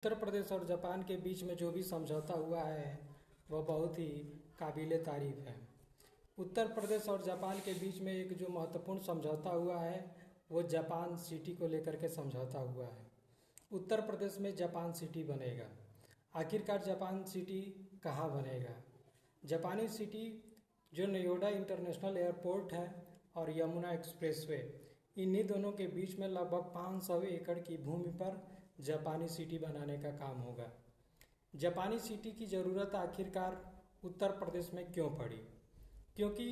उत्तर प्रदेश और जापान के बीच में जो भी समझौता हुआ है वह बहुत ही काबिले तारीफ है। उत्तर प्रदेश और जापान के बीच में एक जो महत्वपूर्ण समझौता हुआ है वो जापान सिटी को लेकर के समझौता हुआ है। उत्तर प्रदेश में जापान सिटी बनेगा। आखिरकार जापान सिटी कहाँ बनेगा? जापानी सिटी जो नोएडा इंटरनेशनल एयरपोर्ट है और यमुना एक्सप्रेसवे, इन्हीं दोनों के बीच में लगभग 500 एकड़ की भूमि पर जापानी सिटी बनाने का काम होगा। जापानी सिटी की ज़रूरत आखिरकार उत्तर प्रदेश में क्यों पड़ी? क्योंकि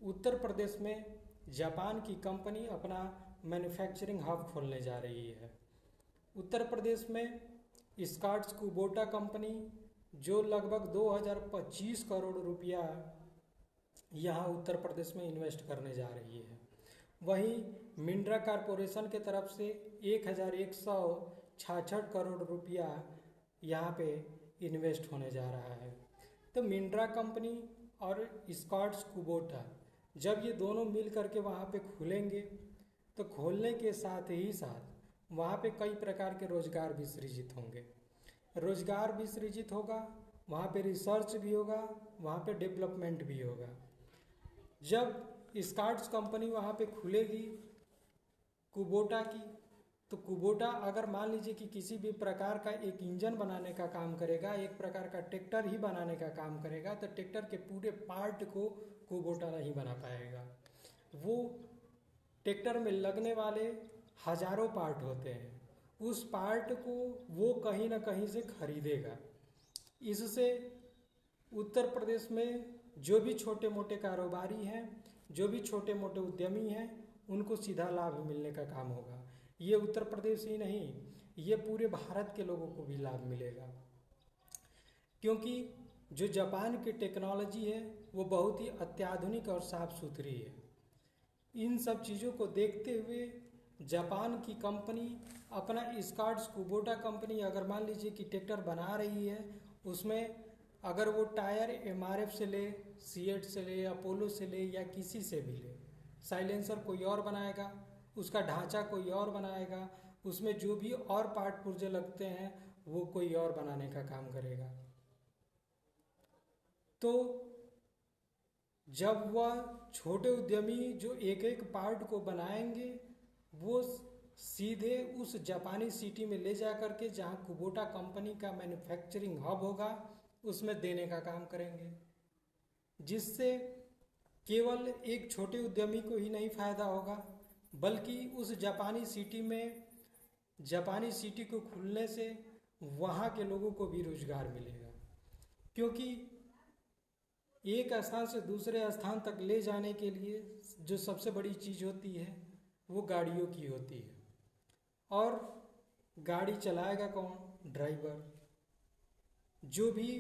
उत्तर प्रदेश में जापान की कंपनी अपना मैन्युफैक्चरिंग हब खोलने जा रही है। उत्तर प्रदेश में स्कॉट्स कुबोटा कंपनी जो लगभग 2025 करोड़ रुपया यहाँ उत्तर प्रदेश में इन्वेस्ट करने जा रही है। वहीं मिंड्रा कॉरपोरेशन के तरफ से 1166 करोड़ रुपया यहाँ पे इन्वेस्ट होने जा रहा है। तो मिंड्रा कंपनी और स्कॉट्स कुबोटा जब ये दोनों मिल करके वहाँ पे खुलेंगे तो खोलने के साथ ही साथ वहाँ पे कई प्रकार के रोजगार भी सृजित होंगे। रोजगार भी सृजित होगा, वहाँ पे रिसर्च भी होगा, वहाँ पे डेवलपमेंट भी होगा। जब स्कॉट्स कंपनी वहाँ पे खुलेगी कुबोटा की, तो कुबोटा अगर मान लीजिए कि किसी भी प्रकार का एक इंजन बनाने का काम करेगा, एक प्रकार का ट्रैक्टर ही बनाने का काम करेगा, तो ट्रैक्टर के पूरे पार्ट को कुबोटा नहीं बना पाएगा। वो ट्रैक्टर में लगने वाले हजारों पार्ट होते हैं, उस पार्ट को वो कहीं ना कहीं से खरीदेगा। इससे उत्तर प्रदेश में जो भी छोटे मोटे कारोबारी हैं, जो भी छोटे मोटे उद्यमी हैं, उनको सीधा लाभ मिलने का काम होगा। ये उत्तर प्रदेश ही नहीं, ये पूरे भारत के लोगों को भी लाभ मिलेगा। क्योंकि जो जापान की टेक्नोलॉजी है वो बहुत ही अत्याधुनिक और साफ सुथरी है। इन सब चीज़ों को देखते हुए जापान की कंपनी अपना स्कॉट्स कुबोटा कंपनी अगर मान लीजिए कि ट्रैक्टर बना रही है, उसमें अगर वो टायर MRF से ले, सीएट से ले, अपोलो से ले या किसी से भी ले, साइलेंसर कोई और बनाएगा, उसका ढांचा कोई और बनाएगा, उसमें जो भी और पार्ट पुर्जे लगते हैं वो कोई और बनाने का काम करेगा। तो जब वह छोटे उद्यमी जो एक एक पार्ट को बनाएंगे वो सीधे उस जापानी सिटी में ले जा करके जहाँ कुबोटा कंपनी का मैन्युफैक्चरिंग हब होगा उसमें देने का काम करेंगे, जिससे केवल एक छोटे उद्यमी को ही नहीं फायदा होगा बल्कि उस जापानी सिटी को खुलने से वहाँ के लोगों को भी रोजगार मिलेगा। क्योंकि एक स्थान से दूसरे स्थान तक ले जाने के लिए जो सबसे बड़ी चीज़ होती है वो गाड़ियों की होती है, और गाड़ी चलाएगा कौन? ड्राइवर। जो भी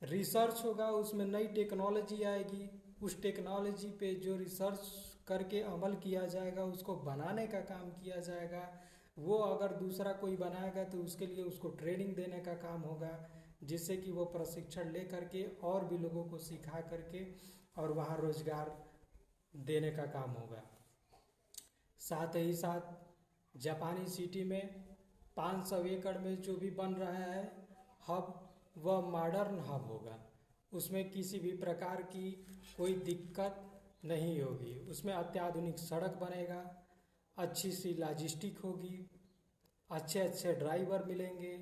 रिसर्च होगा उसमें नई टेक्नोलॉजी आएगी, उस टेक्नोलॉजी पे जो रिसर्च करके अमल किया जाएगा उसको बनाने का काम किया जाएगा। वो अगर दूसरा कोई बनाएगा तो उसके लिए उसको ट्रेनिंग देने का काम होगा, जिससे कि वो प्रशिक्षण ले करके और भी लोगों को सिखा करके और वहाँ रोजगार देने का काम होगा। साथ ही साथ जापानी सिटी में 500 एकड़ में जो भी बन रहा है हब, वह मॉडर्न हब होगा। उसमें किसी भी प्रकार की कोई दिक्कत नहीं होगी। उसमें अत्याधुनिक सड़क बनेगा, अच्छी सी लॉजिस्टिक होगी, अच्छे अच्छे ड्राइवर मिलेंगे,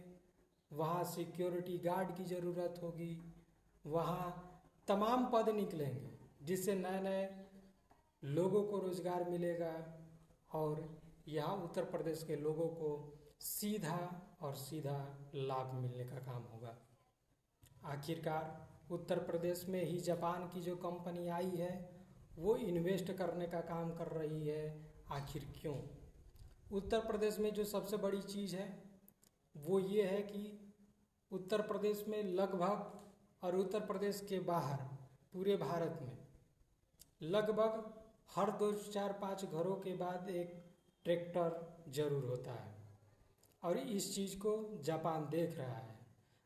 वहाँ सिक्योरिटी गार्ड की ज़रूरत होगी, वहाँ तमाम पद निकलेंगे जिससे नए नए लोगों को रोज़गार मिलेगा और यहाँ उत्तर प्रदेश के लोगों को सीधा और सीधा लाभ मिलने का काम होगा। आखिरकार उत्तर प्रदेश में ही जापान की जो कंपनी आई है वो इन्वेस्ट करने का काम कर रही है। आखिर क्यों? उत्तर प्रदेश में जो सबसे बड़ी चीज़ है वो ये है कि उत्तर प्रदेश में लगभग, और उत्तर प्रदेश के बाहर पूरे भारत में लगभग हर 2-4-5 घरों के बाद एक ट्रैक्टर जरूर होता है, और इस चीज़ को जापान देख रहा है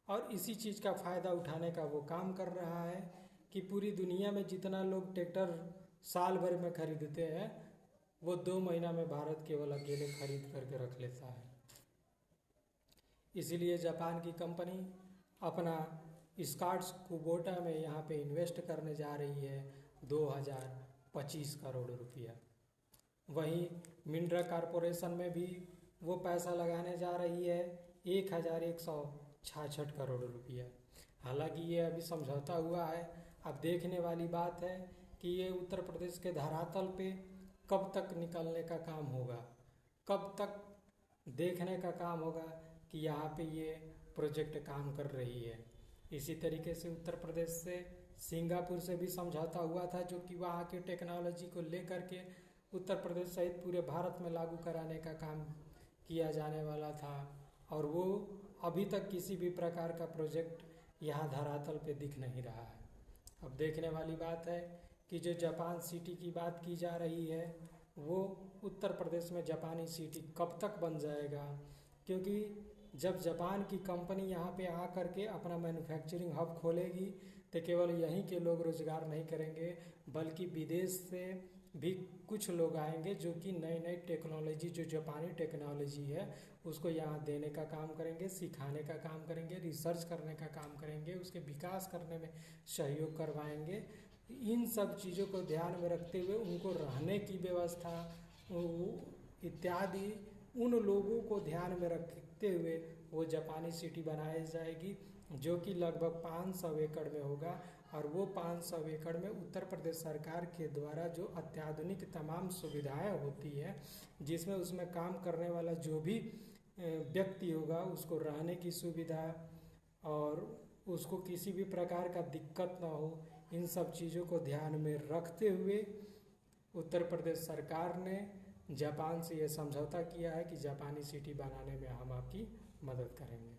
और इसी चीज़ का फ़ायदा उठाने का वो काम कर रहा है कि पूरी दुनिया में जितना लोग ट्रैक्टर साल भर में खरीदते हैं वो 2 महीना में भारत केवल अकेले खरीद करके रख लेता है। इसीलिए जापान की कंपनी अपना स्कॉट्स कुबोटा में यहाँ पे इन्वेस्ट करने जा रही है 2025 करोड़ रुपया। वहीं मिंड्रा कॉरपोरेशन में भी वो पैसा लगाने जा रही है 1166 करोड़ रुपया। हालांकि ये अभी समझौता हुआ है। अब देखने वाली बात है कि ये उत्तर प्रदेश के धरातल पे कब तक निकलने का काम होगा, कब तक देखने का काम होगा कि यहाँ पे ये प्रोजेक्ट काम कर रही है। इसी तरीके से उत्तर प्रदेश से सिंगापुर से भी समझौता हुआ था, जो कि वहाँ की टेक्नोलॉजी को लेकर के उत्तर प्रदेश सहित पूरे भारत में लागू कराने का काम किया जाने वाला था, और वो अभी तक किसी भी प्रकार का प्रोजेक्ट यहाँ धरातल पे दिख नहीं रहा है। अब देखने वाली बात है कि जो जापान सिटी की बात की जा रही है वो उत्तर प्रदेश में जापानी सिटी कब तक बन जाएगा, क्योंकि जब जापान की कंपनी यहाँ पे आ करके अपना मैन्युफैक्चरिंग हब खोलेगी तो केवल यहीं के लोग रोजगार नहीं करेंगे, बल्कि विदेश से भी कुछ लोग आएंगे जो कि नई नई टेक्नोलॉजी, जो जापानी टेक्नोलॉजी है उसको यहाँ देने का काम करेंगे, सिखाने का काम करेंगे, रिसर्च करने का काम करेंगे, उसके विकास करने में सहयोग करवाएंगे। इन सब चीज़ों को ध्यान में रखते हुए उनको रहने की व्यवस्था इत्यादि उन लोगों को ध्यान में रखते हुए वो जापानी सिटी बनाई जाएगी, जो कि लगभग 500 एकड़ में होगा। और वो 500 एकड़ में उत्तर प्रदेश सरकार के द्वारा जो अत्याधुनिक तमाम सुविधाएं होती है, जिसमें उसमें काम करने वाला जो भी व्यक्ति होगा उसको रहने की सुविधा और उसको किसी भी प्रकार का दिक्कत ना हो, इन सब चीज़ों को ध्यान में रखते हुए उत्तर प्रदेश सरकार ने जापान से ये समझौता किया है कि जापानी सिटी बनाने में हम आपकी मदद करेंगे।